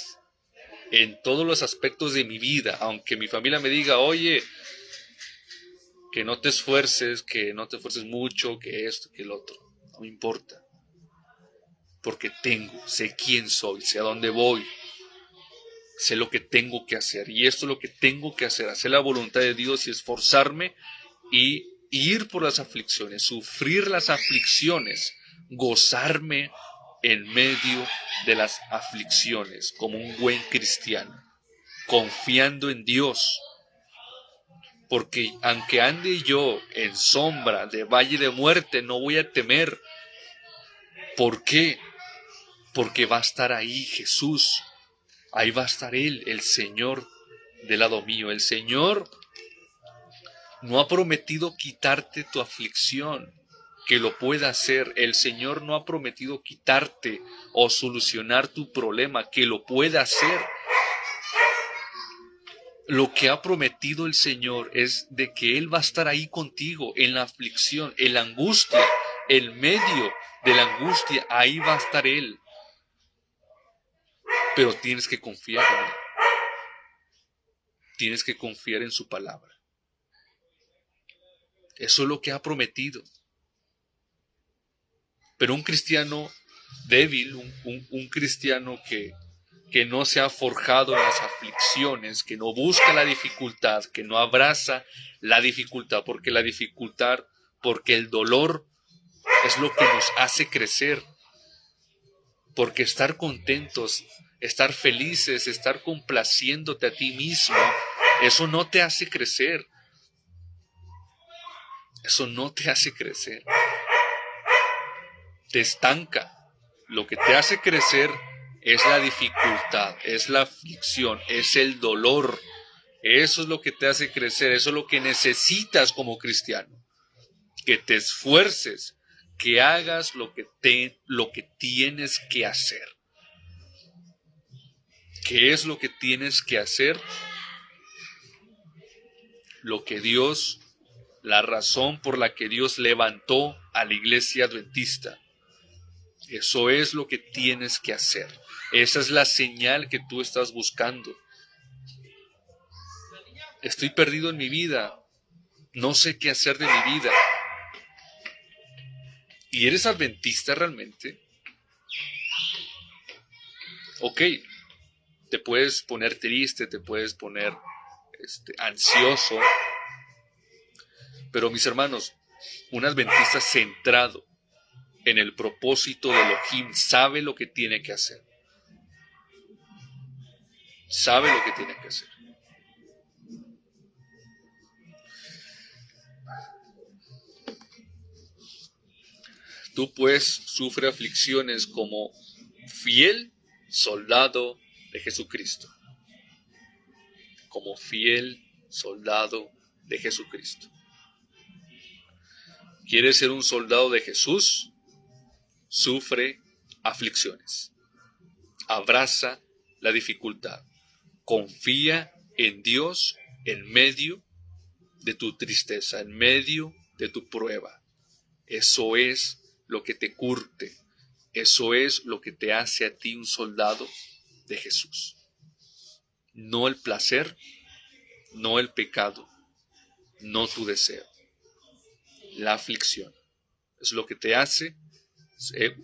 en todos los aspectos de mi vida. Aunque mi familia me diga, oye, que no te esfuerces mucho, que esto, que el otro. No me importa. Porque sé quién soy, sé a dónde voy. Sé lo que tengo que hacer. Y esto es lo que tengo que hacer. Hacer la voluntad de Dios y esforzarme y ir por las aflicciones. Sufrir las aflicciones. Gozarme en medio de las aflicciones. Como un buen cristiano. Confiando en Dios. Porque aunque ande yo en sombra de valle de muerte, no voy a temer. ¿Por qué? Porque va a estar ahí Jesús. Ahí va a estar Él, el Señor del lado mío. El Señor no ha prometido quitarte tu aflicción, que lo pueda hacer. El Señor no ha prometido quitarte o solucionar tu problema, que lo pueda hacer. Lo que ha prometido el Señor es de que Él va a estar ahí contigo en la aflicción, en la angustia, en medio de la angustia. Ahí va a estar Él. Pero tienes que confiar en Él. Tienes que confiar en su palabra. Eso es lo que ha prometido. Pero un cristiano débil, un cristiano que no se ha forjado en las aflicciones, que no busca la dificultad, que no abraza la dificultad, porque el dolor es lo que nos hace crecer. Porque estar contentos, estar felices, estar complaciéndote a ti mismo, eso no te hace crecer. Eso no te hace crecer. Te estanca. Lo que te hace crecer es la dificultad, es la aflicción, es el dolor. Eso es lo que te hace crecer, eso es lo que necesitas como cristiano. Que te esfuerces, que hagas lo que tienes que hacer. ¿Qué es lo que tienes que hacer? La razón por la que Dios levantó a la iglesia adventista. Eso es lo que tienes que hacer. Esa es la señal que tú estás buscando. Estoy perdido en mi vida. No sé qué hacer de mi vida. ¿Y eres adventista realmente? Ok, te puedes poner triste, te puedes poner ansioso. Pero mis hermanos, un adventista centrado en el propósito de Elohim sabe lo que tiene que hacer. Sabe lo que tiene que hacer. Tú pues sufres aflicciones como fiel soldado de Jesucristo. Como fiel soldado de Jesucristo. ¿Quieres ser un soldado de Jesús? Sufre aflicciones. Abraza la dificultad. Confía en Dios en medio de tu tristeza, en medio de tu prueba. Eso es lo que te curte. Eso es lo que te hace a ti un soldado de Jesús. No el placer, no el pecado, no tu deseo. La aflicción es lo que te hace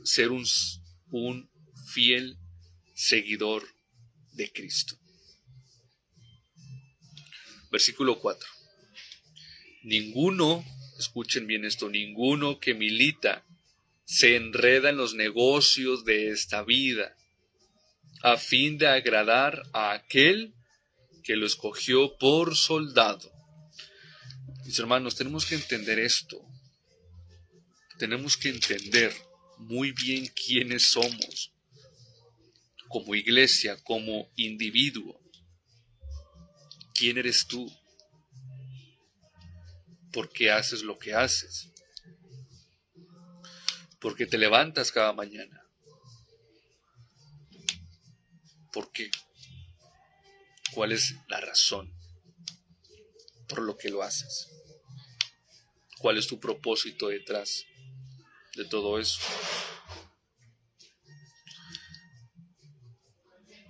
ser un fiel seguidor de Cristo. Versículo 4. Ninguno, escuchen bien esto, ninguno que milita se enreda en los negocios de esta vida, a fin de agradar a aquel que lo escogió por soldado. Mis hermanos, tenemos que entender esto. Tenemos que entender muy bien quiénes somos, como iglesia, como individuo. ¿Quién eres tú? ¿Por qué haces lo que haces? ¿Por qué te levantas cada mañana? ¿Por qué? ¿Cuál es la razón por lo que lo haces? ¿Cuál es tu propósito detrás de todo eso?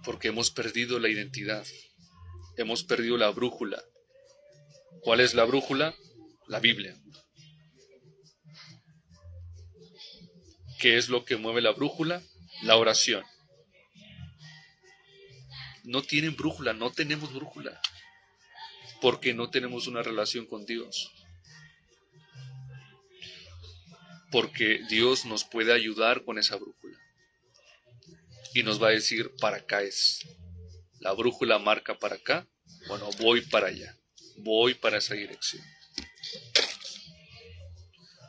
Porque hemos perdido la identidad, hemos perdido la brújula. ¿Cuál es la brújula? La Biblia. ¿Qué es lo que mueve la brújula? La oración. No tienen brújula, no tenemos brújula, porque no tenemos una relación con Dios. Porque Dios nos puede ayudar con esa brújula. Y nos va a decir, para acá es. La brújula marca para acá, bueno, voy para allá, voy para esa dirección.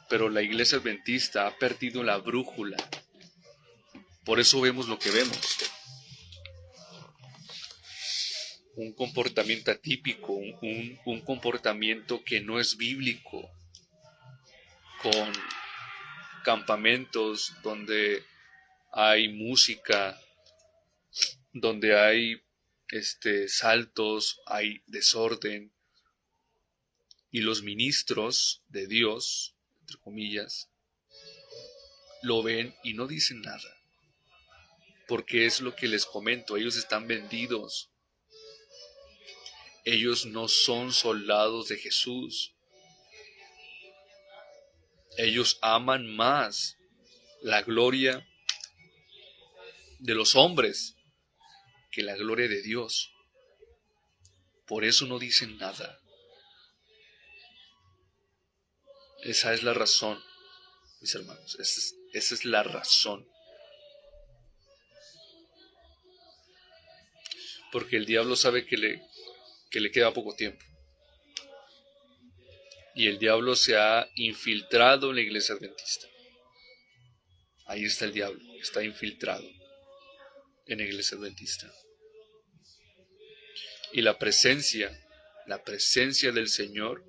Pero la iglesia adventista ha perdido la brújula. Por eso vemos lo que vemos. Un comportamiento atípico, un comportamiento que no es bíblico, con campamentos donde hay música, donde hay saltos, hay desorden, y los ministros de Dios, entre comillas, lo ven y no dicen nada, porque es lo que les comento, ellos están vendidos, ellos no son soldados de Jesús, ellos aman más la gloria de los hombres que la gloria de Dios. Por eso no dicen nada. Esa es la razón, mis hermanos. Esa es la razón. Porque el diablo sabe que le queda poco tiempo. Y el diablo se ha infiltrado en la iglesia adventista. Ahí está el diablo, está infiltrado en la iglesia adventista. Y la presencia del Señor,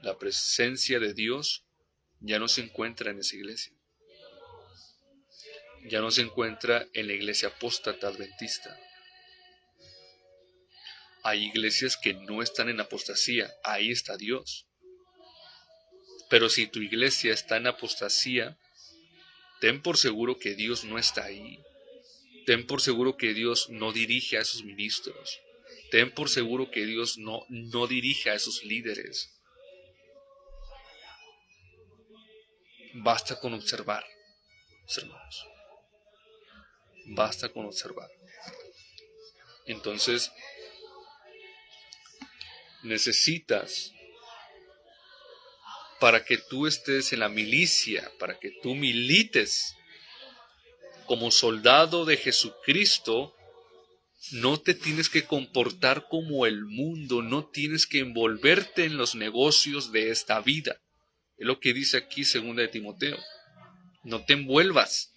la presencia de Dios, ya no se encuentra en esa iglesia. Ya no se encuentra en la iglesia apóstata adventista. Hay iglesias que no están en apostasía, ahí está Dios. Pero si tu iglesia está en apostasía, ten por seguro que Dios no está ahí. Ten por seguro que Dios no dirige a esos ministros. Ten por seguro que Dios no dirige a esos líderes. Basta con observar, hermanos. Basta con observar. Entonces, necesitas, para que tú estés en la milicia, para que tú milites como soldado de Jesucristo, no te tienes que comportar como el mundo, no tienes que envolverte en los negocios de esta vida. Es lo que dice aquí 2 de Timoteo. No te envuelvas.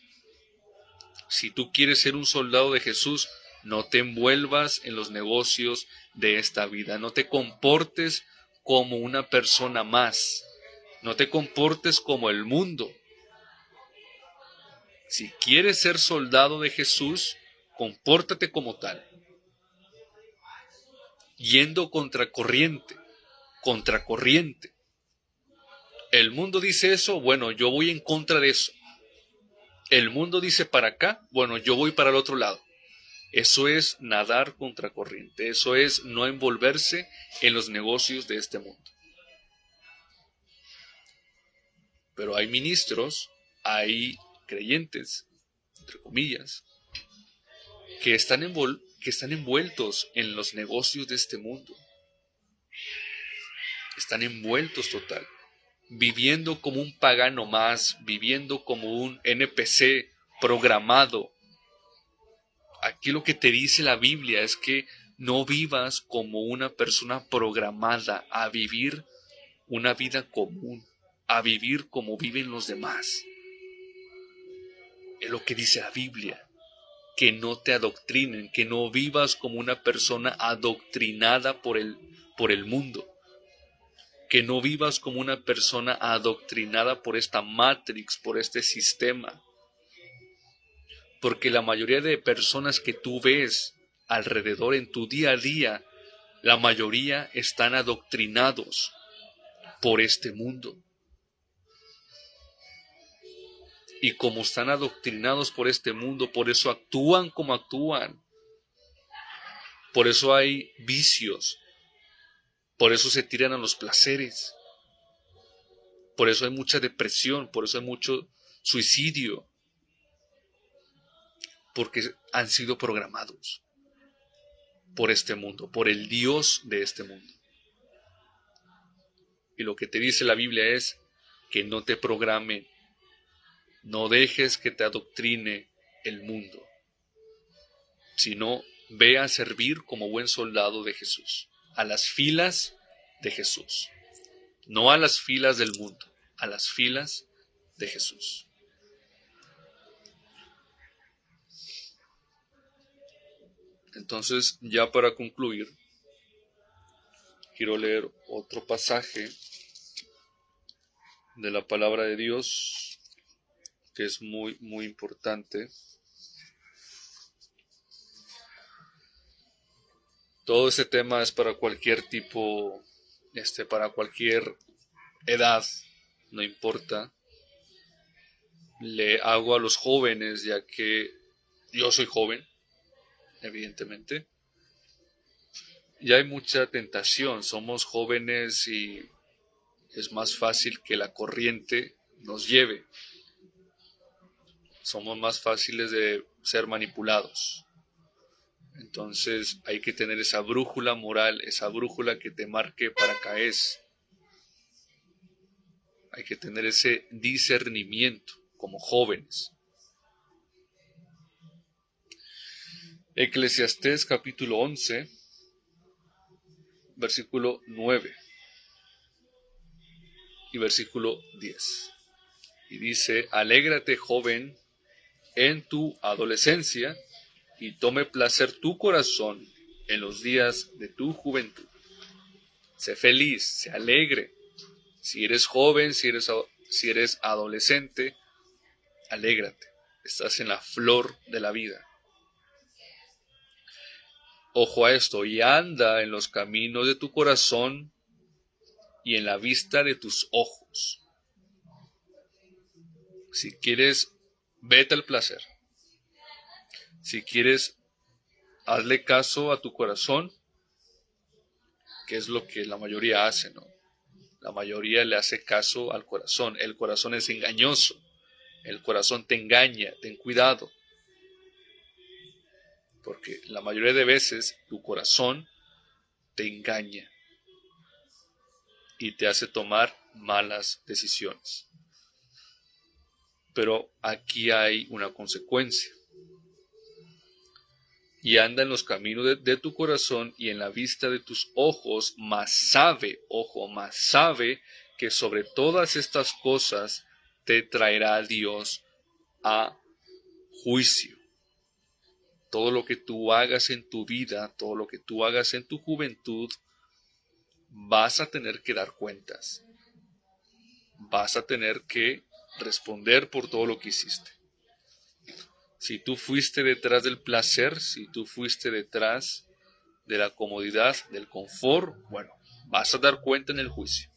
Si tú quieres ser un soldado de Jesús, no te envuelvas en los negocios de esta vida. No te comportes como una persona más. No te comportes como el mundo. Si quieres ser soldado de Jesús, compórtate como tal. Yendo contracorriente. El mundo dice eso, bueno, yo voy en contra de eso. El mundo dice para acá, bueno, yo voy para el otro lado. Eso es nadar contracorriente. Eso es no envolverse en los negocios de este mundo. Pero hay ministros, hay creyentes, entre comillas, que están envueltos en los negocios de este mundo. están envueltos total, viviendo como un pagano más, viviendo como un NPC programado. Aquí lo que te dice la Biblia es que no vivas como una persona programada a vivir una vida común, a vivir como viven los demás. Es lo que dice la Biblia. Que no te adoctrinen, que no vivas como una persona adoctrinada por el mundo. Que no vivas como una persona adoctrinada por esta matrix, por este sistema. Porque la mayoría de personas que tú ves alrededor en tu día a día, la mayoría están adoctrinados por este mundo. Y como están adoctrinados por este mundo, por eso actúan como actúan. Por eso hay vicios. Por eso se tiran a los placeres. Por eso hay mucha depresión. Por eso hay mucho suicidio. Porque han sido programados por este mundo, por el Dios de este mundo. Y lo que te dice la Biblia es que no te programen. No dejes que te adoctrine el mundo, sino ve a servir como buen soldado de Jesús, a las filas de Jesús, no a las filas del mundo, a las filas de Jesús. Entonces, ya para concluir, quiero leer otro pasaje de la palabra de Dios que es muy, muy importante. Todo ese tema es para cualquier tipo, para cualquier edad, no importa. Le hago a los jóvenes, ya que yo soy joven, evidentemente. Y hay mucha tentación, somos jóvenes y es más fácil que la corriente nos lleve. Somos más fáciles de ser manipulados. Entonces hay que tener esa brújula moral, esa brújula que te marque para caer. Hay que tener ese discernimiento como jóvenes. Eclesiastés capítulo 11, versículo 9 y versículo 10. Y dice: alégrate, joven, en tu adolescencia, y tome placer tu corazón en los días de tu juventud. Sé feliz, sé alegre. Si eres joven, si eres adolescente, alégrate. Estás en la flor de la vida. Ojo a esto, y anda en los caminos de tu corazón y en la vista de tus ojos. Si quieres, vete al placer. Si quieres, hazle caso a tu corazón, que es lo que la mayoría hace, ¿no? La mayoría le hace caso al corazón. El corazón es engañoso. El corazón te engaña. Ten cuidado. Porque la mayoría de veces tu corazón te engaña y te hace tomar malas decisiones. Pero aquí hay una consecuencia. Y anda en los caminos de tu corazón y en la vista de tus ojos, mas sabe que sobre todas estas cosas te traerá Dios a juicio. Todo lo que tú hagas en tu vida, todo lo que tú hagas en tu juventud, vas a tener que dar cuentas. Vas a tener que responder por todo lo que hiciste. Si tú fuiste detrás del placer, si tú fuiste detrás de la comodidad, del confort, bueno, vas a dar cuenta en el juicio.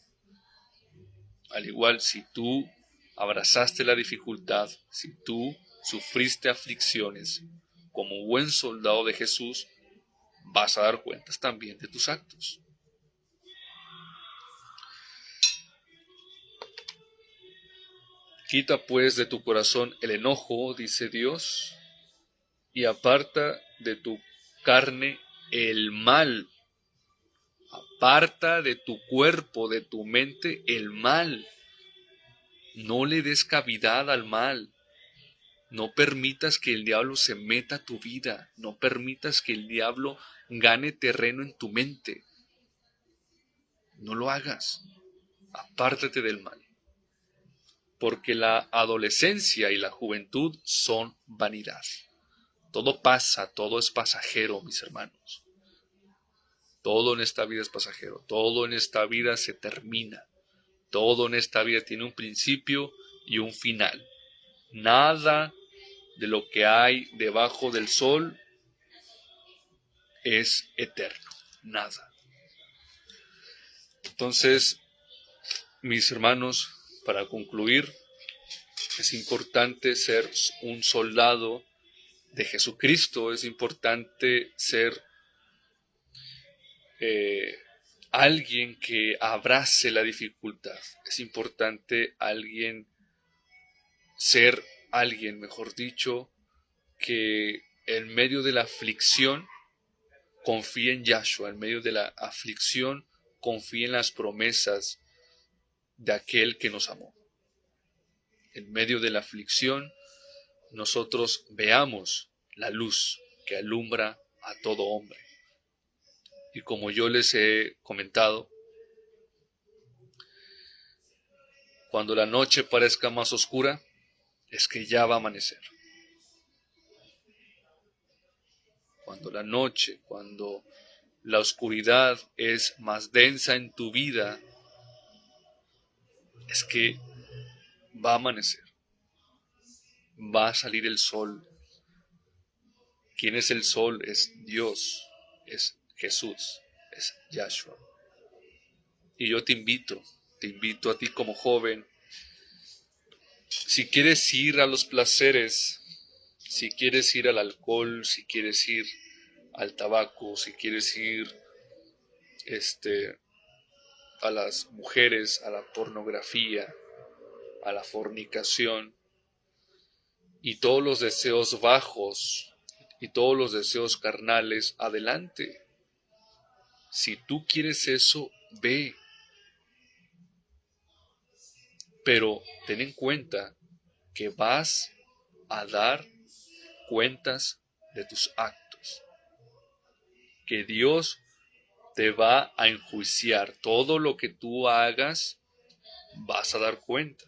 Al igual, si tú abrazaste la dificultad, si tú sufriste aflicciones como buen soldado de Jesús, vas a dar cuentas también de tus actos. Quita pues de tu corazón el enojo, dice Dios, y aparta de tu carne el mal. Aparta de tu cuerpo, de tu mente, el mal. No le des cavidad al mal. No permitas que el diablo se meta a tu vida. No permitas que el diablo gane terreno en tu mente. No lo hagas. Apártate del mal. Porque la adolescencia y la juventud son vanidad. Todo pasa, todo es pasajero, mis hermanos. Todo en esta vida es pasajero. Todo en esta vida se termina. Todo en esta vida tiene un principio y un final. Nada de lo que hay debajo del sol es eterno. Nada. Entonces, mis hermanos, para concluir, es importante ser un soldado de Jesucristo. Es importante ser alguien que abrace la dificultad. Es importante ser alguien, mejor dicho, que en medio de la aflicción confíe en Yahshua, en medio de la aflicción confíe en las promesas de aquel que nos amó. En medio de la aflicción nosotros veamos la luz que alumbra a todo hombre. Y como yo les he comentado, cuando la noche parezca más oscura, es que ya va a amanecer. Cuando la noche, cuando la oscuridad es más densa en tu vida, es que va a amanecer. Va a salir el sol. ¿Quién es el sol? Es Dios, es Jesús, es Yahshua. Y yo te invito a ti como joven, si quieres ir a los placeres, si quieres ir al alcohol, si quieres ir al tabaco, si quieres ir a las mujeres, a la pornografía, a la fornicación y todos los deseos bajos y todos los deseos carnales, adelante. Si tú quieres eso, ve. Pero ten en cuenta que vas a dar cuentas de tus actos. Que Dios te va a enjuiciar. Todo lo que tú hagas, vas a dar cuenta.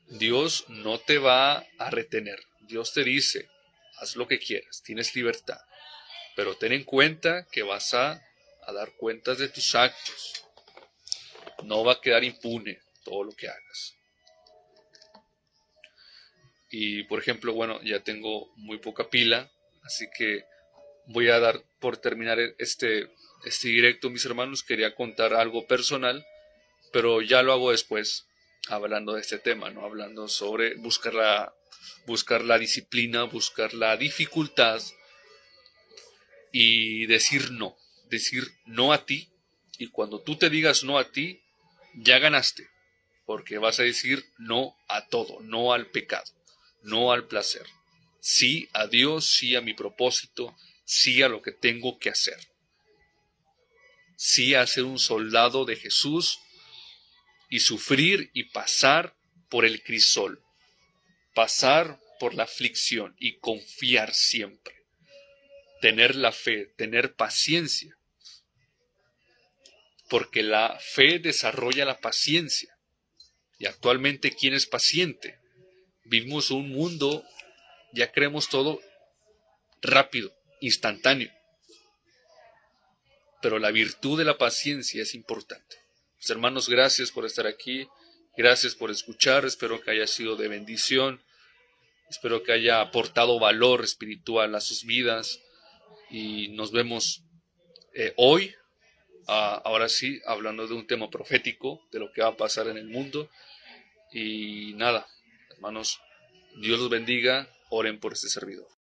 Dios no te va a retener. Dios te dice, haz lo que quieras, tienes libertad. Pero ten en cuenta que vas a dar cuentas de tus actos. No va a quedar impune todo lo que hagas. Y por ejemplo, bueno, ya tengo muy poca pila, así que voy a dar por terminar este directo, mis hermanos. Quería contar algo personal, pero ya lo hago después, hablando de este tema, ¿no? Hablando sobre buscar la disciplina, buscar la dificultad y decir no a ti. Y cuando tú te digas no a ti, ya ganaste, porque vas a decir no a todo, no al pecado, no al placer. Sí a Dios, sí a mi propósito, sí a lo que tengo que hacer. Sí a ser un soldado de Jesús y sufrir y pasar por el crisol, pasar por la aflicción y confiar siempre. Tener la fe, tener paciencia, porque la fe desarrolla la paciencia. Y actualmente, ¿quién es paciente? Vivimos un mundo, ya queremos todo rápido, instantáneo. Pero la virtud de la paciencia es importante. Mis hermanos, gracias por estar aquí, gracias por escuchar, espero que haya sido de bendición, espero que haya aportado valor espiritual a sus vidas y nos vemos hoy, ahora sí, hablando de un tema profético, de lo que va a pasar en el mundo. Y nada, hermanos, Dios los bendiga, oren por este servidor.